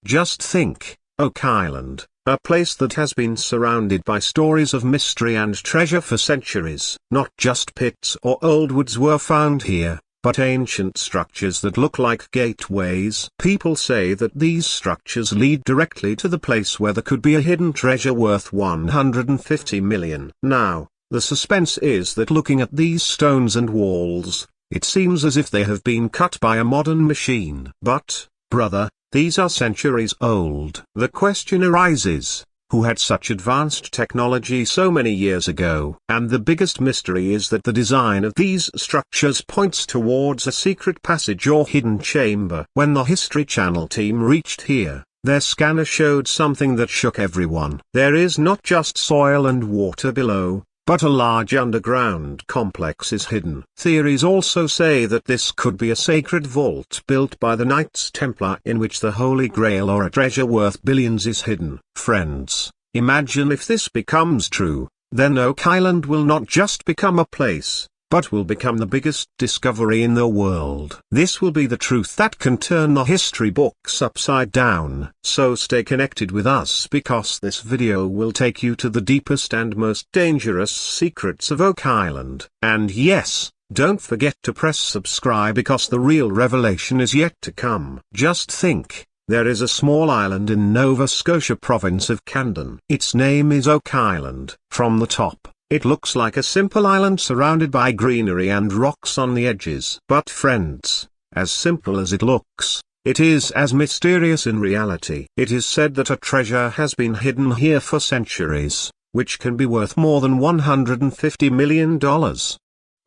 Just think, Oak Island, a place that has been surrounded by stories of mystery and treasure for centuries. Not just pits or old woods were found here, but ancient structures that look like gateways. People say that these structures lead directly to the place where there could be a hidden treasure worth 150 million. Now, the suspense is that looking at these stones and walls, it seems as if they have been cut by a modern machine. But, brother, these are centuries old. The question arises, who had such advanced technology so many years ago? And the biggest mystery is that the design of these structures points towards a secret passage or hidden chamber. When the History Channel team reached here, their scanner showed something that shook everyone. There is not just soil and water below, but a large underground complex is hidden. Theories also say that this could be a sacred vault built by the Knights Templar in which the Holy Grail or a treasure worth billions is hidden. Friends, imagine if this becomes true, then Oak Island will not just become a place, but will become the biggest discovery in the world. This will be the truth that can turn the history books upside down. So stay connected with us because this video will take you to the deepest and most dangerous secrets of Oak Island. And yes, don't forget to press subscribe because the real revelation is yet to come. Just think, there is a small island in Nova Scotia province of Camden. Its name is Oak Island. From the top, it looks like a simple island surrounded by greenery and rocks on the edges. But friends, as simple as it looks, it is as mysterious in reality. It is said that a treasure has been hidden here for centuries, which can be worth more than $150 million.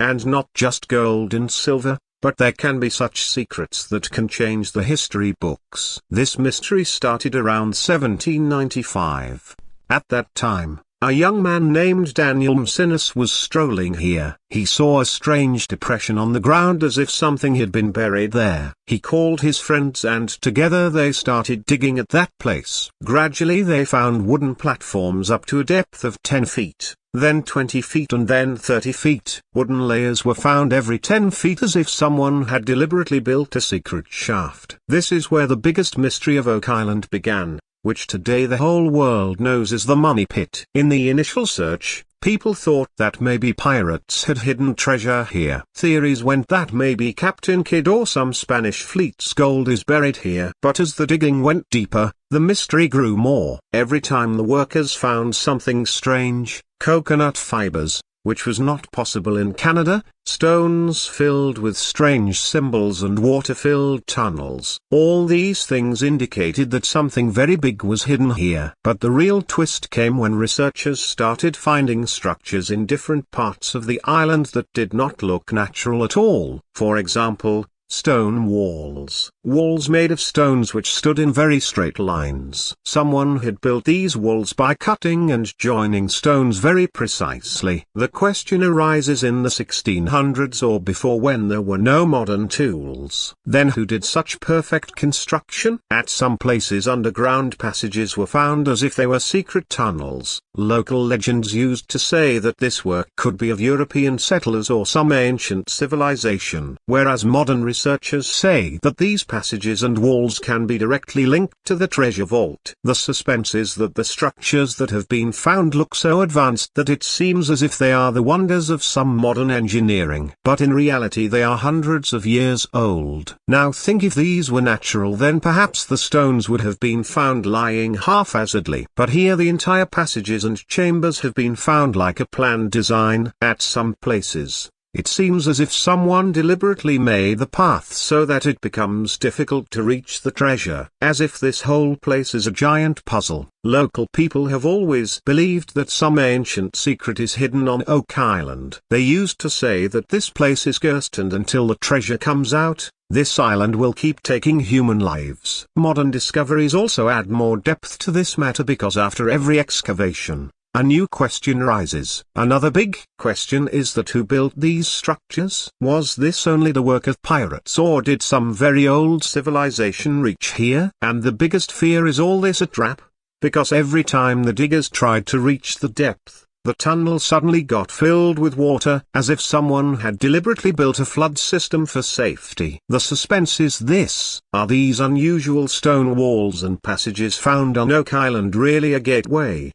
And not just gold and silver, but there can be such secrets that can change the history books. This mystery started around 1795. At that time, a young man named Daniel Mcinnes was strolling here. He saw a strange depression on the ground as if something had been buried there. He called his friends and together they started digging at that place. Gradually they found wooden platforms up to a depth of 10 feet, then 20 feet and then 30 feet. Wooden layers were found every 10 feet as if someone had deliberately built a secret shaft. This is where the biggest mystery of Oak Island began, which today the whole world knows as the Money Pit. In the initial search, people thought that maybe pirates had hidden treasure here. Theories went that maybe Captain Kidd or some Spanish fleet's gold is buried here. But as the digging went deeper, the mystery grew more. Every time the workers found something strange, coconut fibers, which was not possible in Canada, stones filled with strange symbols and water-filled tunnels. All these things indicated that something very big was hidden here. But the real twist came when researchers started finding structures in different parts of the island that did not look natural at all. For example, stone walls. Walls made of stones which stood in very straight lines. Someone had built these walls by cutting and joining stones very precisely. The question arises, in the 1600s or before, when there were no modern tools, then who did such perfect construction? At some places underground passages were found as if they were secret tunnels. Local legends used to say that this work could be of European settlers or some ancient civilization, whereas modern researchers say that these passages and walls can be directly linked to the treasure vault. The suspense is that the structures that have been found look so advanced that it seems as if they are the wonders of some modern engineering. But in reality they are hundreds of years old. Now think, if these were natural, then perhaps the stones would have been found lying haphazardly. But here the entire passages and chambers have been found like a planned design. At some places, it seems as if someone deliberately made the path so that it becomes difficult to reach the treasure, as if this whole place is a giant puzzle. Local people have always believed that some ancient secret is hidden on Oak Island. They used to say that this place is cursed, and until the treasure comes out, this island will keep taking human lives. Modern discoveries also add more depth to this matter because after every excavation, a new question arises. Another big question is that who built these structures? Was this only the work of pirates, or did some very old civilization reach here? And the biggest fear is all this a trap, because every time the diggers tried to reach the depth, the tunnel suddenly got filled with water, as if someone had deliberately built a flood system for safety. The suspense is this: are these unusual stone walls and passages found on Oak Island really a gateway?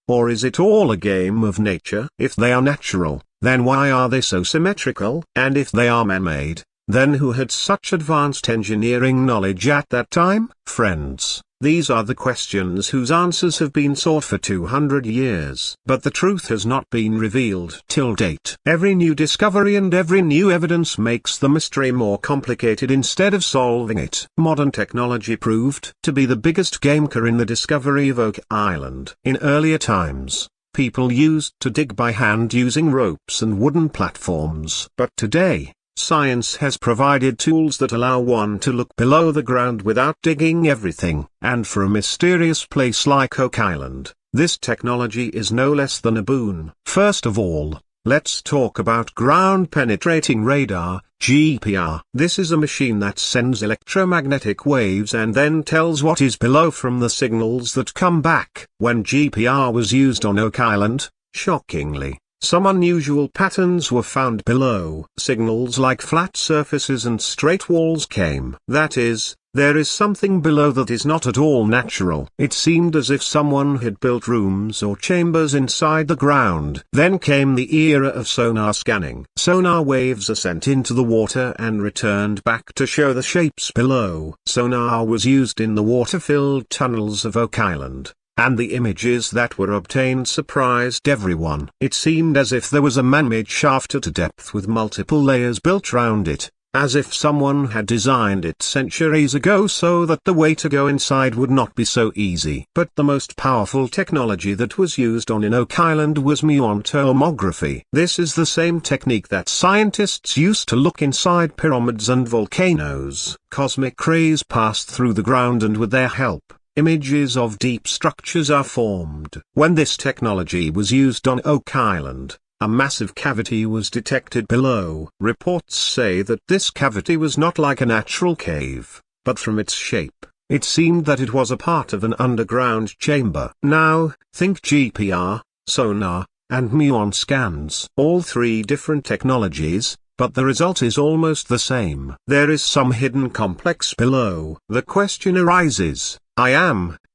Or is it all a game of nature? If they are natural, then why are they so symmetrical? And if they are man-made, then who had such advanced engineering knowledge at that time? Friends, these are the questions whose answers have been sought for 200 years. But the truth has not been revealed till date. Every new discovery and every new evidence makes the mystery more complicated instead of solving it. Modern technology proved to be the biggest gameker in the discovery of Oak Island. In earlier times, people used to dig by hand using ropes and wooden platforms. But today, science has provided tools that allow one to look below the ground without digging everything. And for a mysterious place like Oak Island, this technology is no less than a boon. First of all, let's talk about ground-penetrating radar, GPR. This is a machine that sends electromagnetic waves and then tells what is below from the signals that come back. When GPR was used on Oak Island, shockingly, some unusual patterns were found below. Signals like flat surfaces and straight walls came. That is, there is something below that is not at all natural. It seemed as if someone had built rooms or chambers inside the ground. Then came the era of sonar scanning. Sonar waves are sent into the water and returned back to show the shapes below. Sonar was used in the water-filled tunnels of Oak Island, and the images that were obtained surprised everyone. It seemed as if there was a man-made shaft at a depth with multiple layers built round it, as if someone had designed it centuries ago so that the way to go inside would not be so easy. But the most powerful technology that was used on Oak Island was muon tomography. This is the same technique that scientists used to look inside pyramids and volcanoes. Cosmic rays passed through the ground, and with their help, images of deep structures are formed. When this technology was used on Oak Island, a massive cavity was detected below. Reports say that this cavity was not like a natural cave, but from its shape, it seemed that it was a part of an underground chamber. Now, think GPR, sonar, and muon scans. All three different technologies, but the result is almost the same. There is some hidden complex below. The question arises,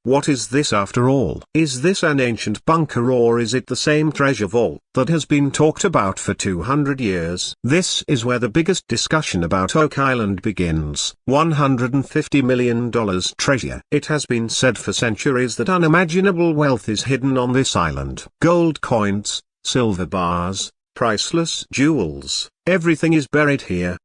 what is this after all? Is this an ancient bunker, or is it the same treasure vault that has been talked about for 200 years? This is where the biggest discussion about Oak Island begins. $150 million treasure. It has been said for centuries that unimaginable wealth is hidden on this island. Gold coins, silver bars, priceless jewels, everything is buried here.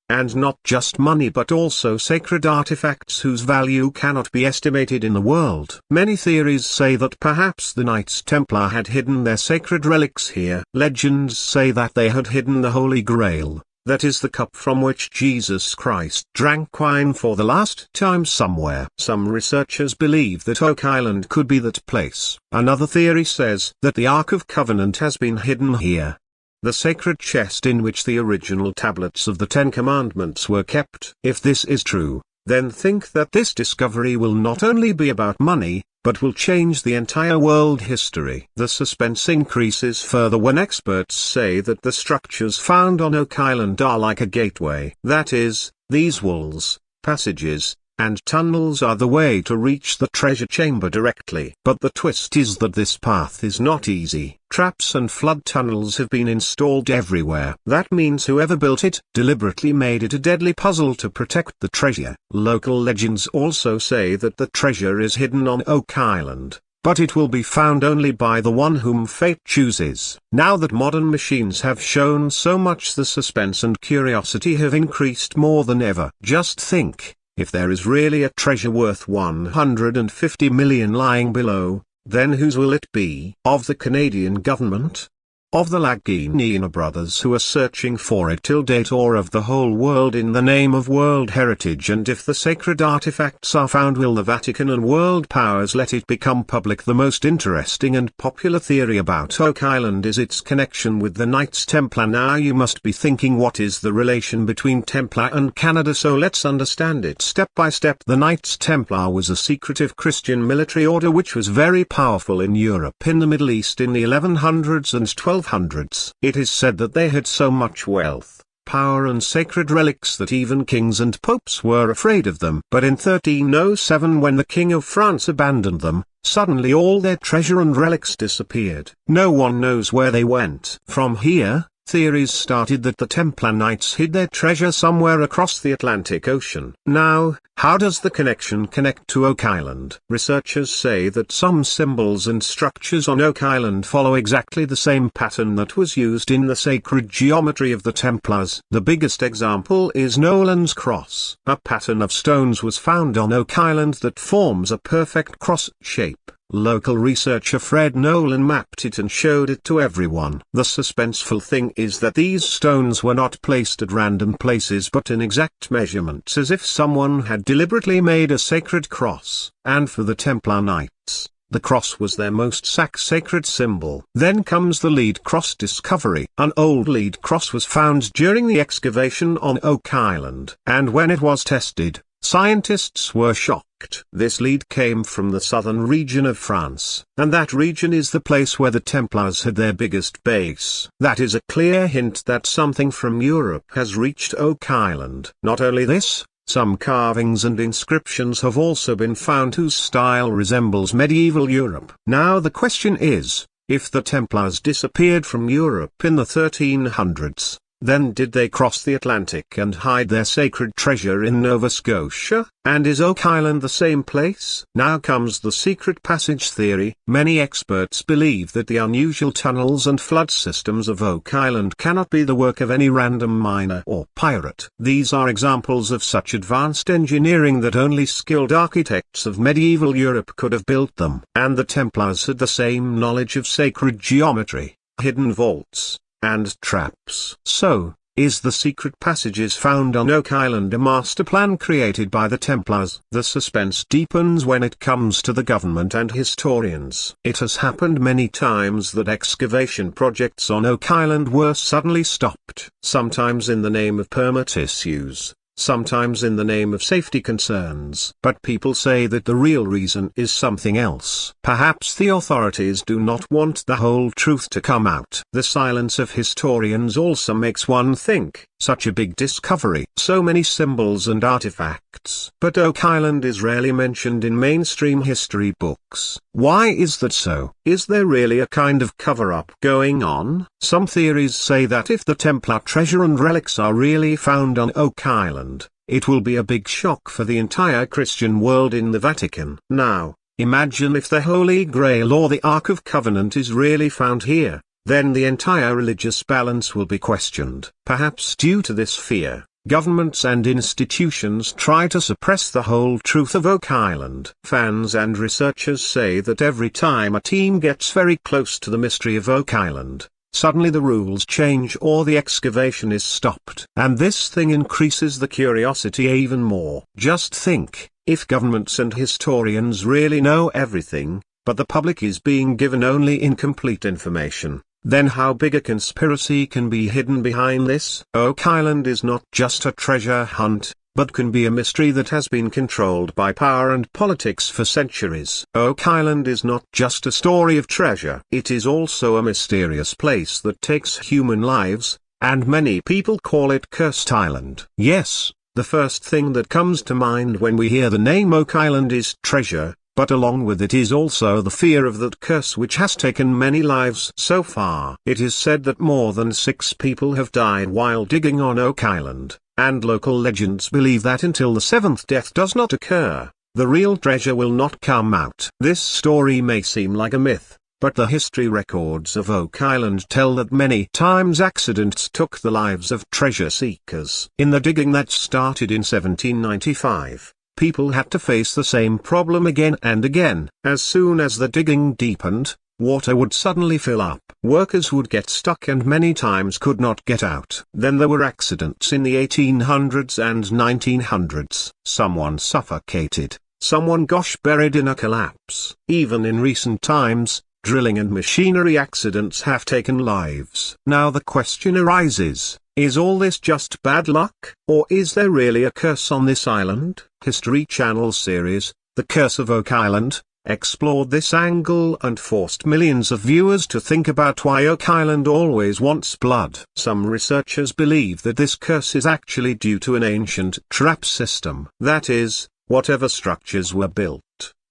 And not just money, but also sacred artifacts whose value cannot be estimated in the world. Many theories say that perhaps the Knights Templar had hidden their sacred relics here. Legends say that they had hidden the Holy Grail, that is the cup from which Jesus Christ drank wine for the last time, somewhere. Some researchers believe that Oak Island could be that place. Another theory says that the Ark of Covenant has been hidden here, the sacred chest in which the original tablets of the Ten Commandments were kept. If this is true, then think that this discovery will not only be about money, but will change the entire world history. The suspense increases further when experts say that the structures found on Oak Island are like a gateway. That is, these walls, passages, and tunnels are the way to reach the treasure chamber directly. But the twist is that this path is not easy. Traps and flood tunnels have been installed everywhere. That means whoever built it deliberately made it a deadly puzzle to protect the treasure. Local legends also say that the treasure is hidden on Oak Island, but it will be found only by the one whom fate chooses. Now that modern machines have shown so much, the suspense and curiosity have increased more than ever. Just think, if there is really a treasure worth $150 million lying below, then whose will it be? Of the Canadian government? of the Laginina brothers who are searching for it till date, or of the whole world in the name of world heritage? And if the sacred artifacts are found, will the Vatican and world powers let it become public? The most interesting and popular theory about Oak Island is its connection with the Knights Templar. Now you must be thinking, what is the relation between Templar and Canada? So let's understand it step by step. The Knights Templar was a secretive Christian military order which was very powerful in Europe, in the Middle East in the 1100s and 1200s. It is said that they had so much wealth, power and sacred relics that even kings and popes were afraid of them. But in 1307, when the King of France abandoned them, suddenly all their treasure and relics disappeared. No one knows where they went. From here, theories started that the Templar Knights hid their treasure somewhere across the Atlantic Ocean. Now, how does the connection connect to Oak Island? Researchers say that some symbols and structures on Oak Island follow exactly the same pattern that was used in the sacred geometry of the Templars. The biggest example is Nolan's cross. A pattern of stones was found on Oak Island that forms a perfect cross shape. Local researcher Fred Nolan mapped it and showed it to everyone. The suspenseful thing is that these stones were not placed at random places but in exact measurements, as if someone had deliberately made a sacred cross. And for the Templar Knights, the cross was their most sacred symbol. Then comes the lead cross discovery. An old lead cross was found during the excavation on Oak Island, and when it was tested, scientists were shocked. This lead came from the southern region of France, and that region is the place where the Templars had their biggest base. That is a clear hint that something from Europe has reached Oak Island. Not only this, some carvings and inscriptions have also been found whose style resembles medieval Europe. Now the question is, if the Templars disappeared from Europe in the 1300s, then did they cross the Atlantic and hide their sacred treasure in Nova Scotia? And is Oak Island the same place? Now comes the secret passage theory. Many experts believe that the unusual tunnels and flood systems of Oak Island cannot be the work of any random miner or pirate. These are examples of such advanced engineering that only skilled architects of medieval Europe could have built them. And the Templars had the same knowledge of sacred geometry, hidden vaults, and traps. So, is the secret passages found on Oak Island a master plan created by the Templars? The suspense deepens when it comes to the government and historians. It has happened many times that excavation projects on Oak Island were suddenly stopped, sometimes in the name of permit issues, sometimes in the name of safety concerns. But people say that the real reason is something else. Perhaps the authorities do not want the whole truth to come out. The silence of historians also makes one think, such a big discovery, so many symbols and artifacts. But Oak Island is rarely mentioned in mainstream history books. Why is that so? Is there really a kind of cover-up going on? Some theories say that if the Templar treasure and relics are really found on Oak Island, it will be a big shock for the entire Christian world in the Vatican. Now, imagine if the Holy Grail or the Ark of Covenant is really found here, then the entire religious balance will be questioned. Perhaps due to this fear, governments and institutions try to suppress the whole truth of Oak Island. Fans and researchers say that every time a team gets very close to the mystery of Oak Island, suddenly the rules change or the excavation is stopped. And this thing increases the curiosity even more. Just think, if governments and historians really know everything, but the public is being given only incomplete information, then how big a conspiracy can be hidden behind this? Oak Island is not just a treasure hunt, but can be a mystery that has been controlled by power and politics for centuries. Oak Island is not just a story of treasure. It is also a mysterious place that takes human lives, and many people call it Cursed Island. Yes, the first thing that comes to mind when we hear the name Oak Island is treasure, but along with it is also the fear of that curse which has taken many lives so far. It is said that more than 6 people have died while digging on Oak Island, and local legends believe that until the 7th death does not occur, the real treasure will not come out. This story may seem like a myth, but the history records of Oak Island tell that many times accidents took the lives of treasure seekers. In the digging that started in 1795, people had to face the same problem again and again. As soon as the digging deepened, water would suddenly fill up, workers would get stuck and many times could not get out. Then there were accidents in the 1800s and 1900s. Someone suffocated, someone gosh buried in a collapse. Even in recent times, drilling and machinery accidents have taken lives. Now the question arises, is all this just bad luck, or is there really a curse on this island? History Channel series, The Curse of Oak Island, explored this angle and forced millions of viewers to think about why Oak Island always wants blood. Some researchers believe that this curse is actually due to an ancient trap system. That is, whatever structures were built,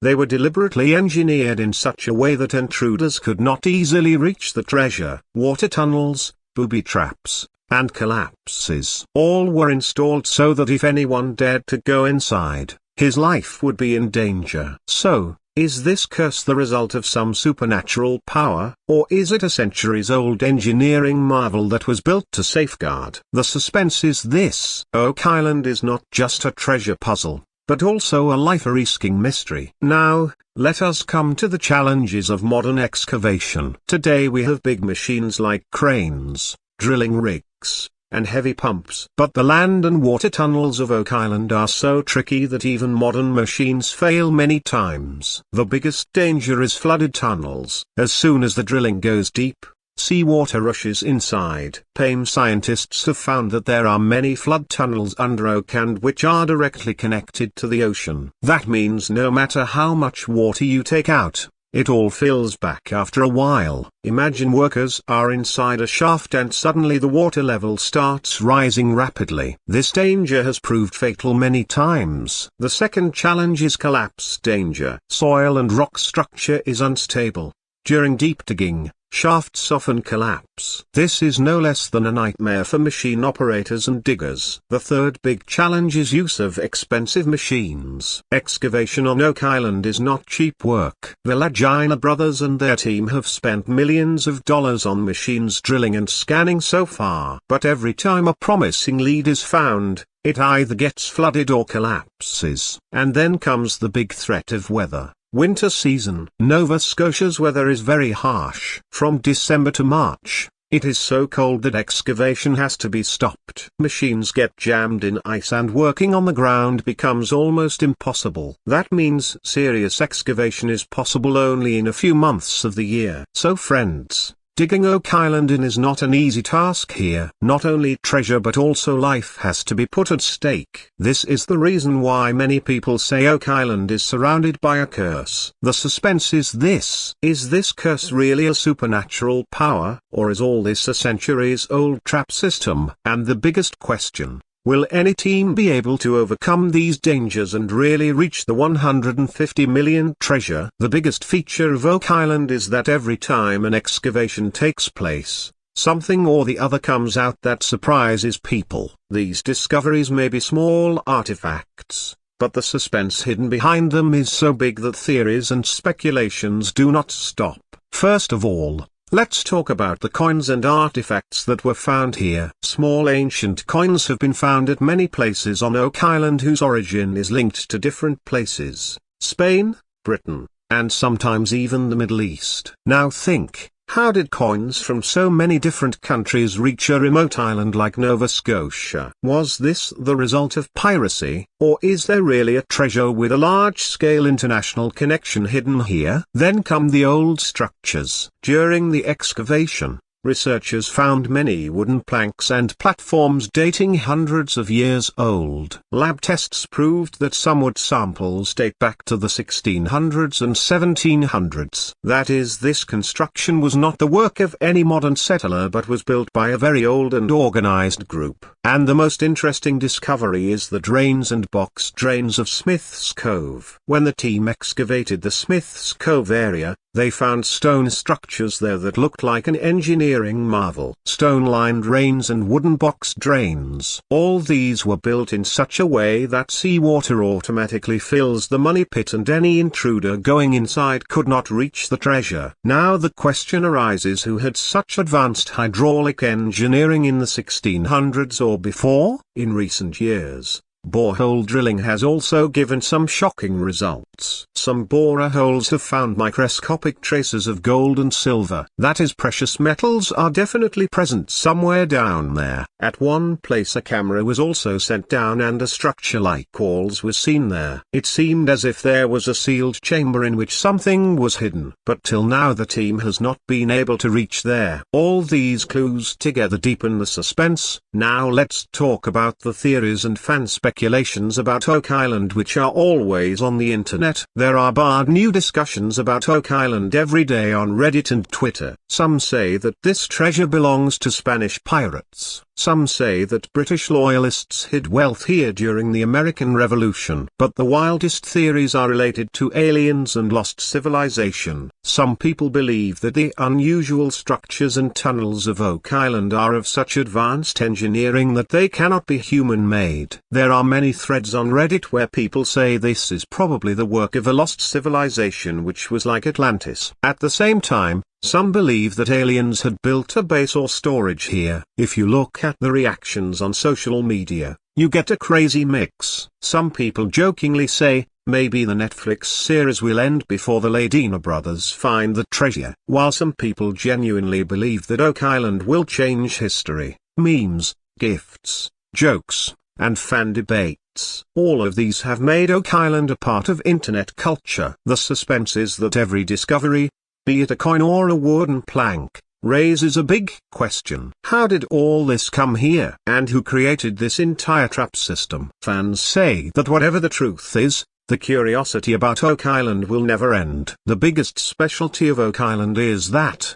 they were deliberately engineered in such a way that intruders could not easily reach the treasure. Water tunnels, booby traps, and collapses all were installed so that if anyone dared to go inside, his life would be in danger. So, is this curse the result of some supernatural power, or is it a centuries-old engineering marvel that was built to safeguard? The suspense is this: Oak Island is not just a treasure puzzle, but also a life-risking mystery. Now, let us come to the challenges of modern excavation. Today we have big machines like cranes, drilling rigs, and heavy pumps. But the land and water tunnels of Oak Island are so tricky that even modern machines fail many times. The biggest danger is flooded tunnels. As soon as the drilling goes deep, seawater rushes inside. Scientists have found that there are many flood tunnels under Oak Island which are directly connected to the ocean. That means no matter how much water you take out, it all fills back after a while. Imagine workers are inside a shaft and suddenly the water level starts rising rapidly. This danger has proved fatal many times. The second challenge is collapse danger. Soil and rock structure is unstable. During deep digging, shafts often collapse. This is no less than a nightmare for machine operators and diggers. The third big challenge is use of expensive machines. Excavation on Oak Island is not cheap work. The Lagina brothers and their team have spent millions of dollars on machines drilling and scanning so far. But every time a promising lead is found, it either gets flooded or collapses. And then comes the big threat of weather. Winter season. Nova Scotia's weather is very harsh. From December to March, it is so cold that excavation has to be stopped. Machines get jammed in ice and working on the ground becomes almost impossible. That means serious excavation is possible only in a few months of the year. So friends, digging Oak Island in is not an easy task here. Not only treasure but also life has to be put at stake. This is the reason why many people say Oak Island is surrounded by a curse. The suspense is this: is this curse really a supernatural power, or is all this a centuries-old trap system? And the biggest question: will any team be able to overcome these dangers and really reach the 150 million treasure? The biggest feature of Oak Island is that every time an excavation takes place, something or the other comes out that surprises people. These discoveries may be small artifacts, but the suspense hidden behind them is so big that theories and speculations do not stop. First of all, let's talk about the coins and artifacts that were found here. Small ancient coins have been found at many places on Oak Island whose origin is linked to different places: Spain, Britain, and sometimes even the Middle East. Now think, how did coins from so many different countries reach a remote island like Nova Scotia? Was this the result of piracy, or is there really a treasure with a large-scale international connection hidden here? Then come the old structures. During the excavation, researchers found many wooden planks and platforms dating hundreds of years old. Lab tests proved that some wood samples date back to the 1600s and 1700s. That is, this construction was not the work of any modern settler but was built by a very old and organized group. And the most interesting discovery is the drains and box drains of Smith's Cove. When the team excavated the Smith's Cove area, they found stone structures there that looked like an engineering marvel. Stone-lined drains and wooden box drains. All these were built in such a way that seawater automatically fills the money pit and any intruder going inside could not reach the treasure. Now the question arises, who had such advanced hydraulic engineering in the 1600s or before? In recent years, Borehole drilling has also given some shocking results. Some boreholes have found microscopic traces of gold and silver. That is, precious metals are definitely present somewhere down there. At one place a camera was also sent down and a structure like walls was seen there. It seemed as if there was a sealed chamber in which something was hidden. But till now the team has not been able to reach there. All these clues together deepen the suspense. Now let's talk about the theories and fan speculations about Oak Island, which are always on the internet. There are new discussions about Oak Island every day on Reddit and Twitter. Some say that this treasure belongs to Spanish pirates. Some say that British loyalists hid wealth here during the American Revolution. But the wildest theories are related to aliens and lost civilization. Some people believe that the unusual structures and tunnels of Oak Island are of such advanced engineering that they cannot be human-made. There are many threads on Reddit where people say this is probably the work of a lost civilization which was like Atlantis. At the same time, some believe that aliens had built a base or storage here. If you look at the reactions on social media, you get a crazy mix. Some people jokingly say, maybe the Netflix series will end before the Ladina brothers find the treasure. While some people genuinely believe that Oak Island will change history. Memes, gifts, jokes, and fan debates. All of these have made Oak Island a part of internet culture. The suspense is that every discovery, be it a coin or a wooden plank, raises a big question. How did all this come here? And who created this entire trap system? Fans say that whatever the truth is, the curiosity about Oak Island will never end. The biggest specialty of Oak Island is that,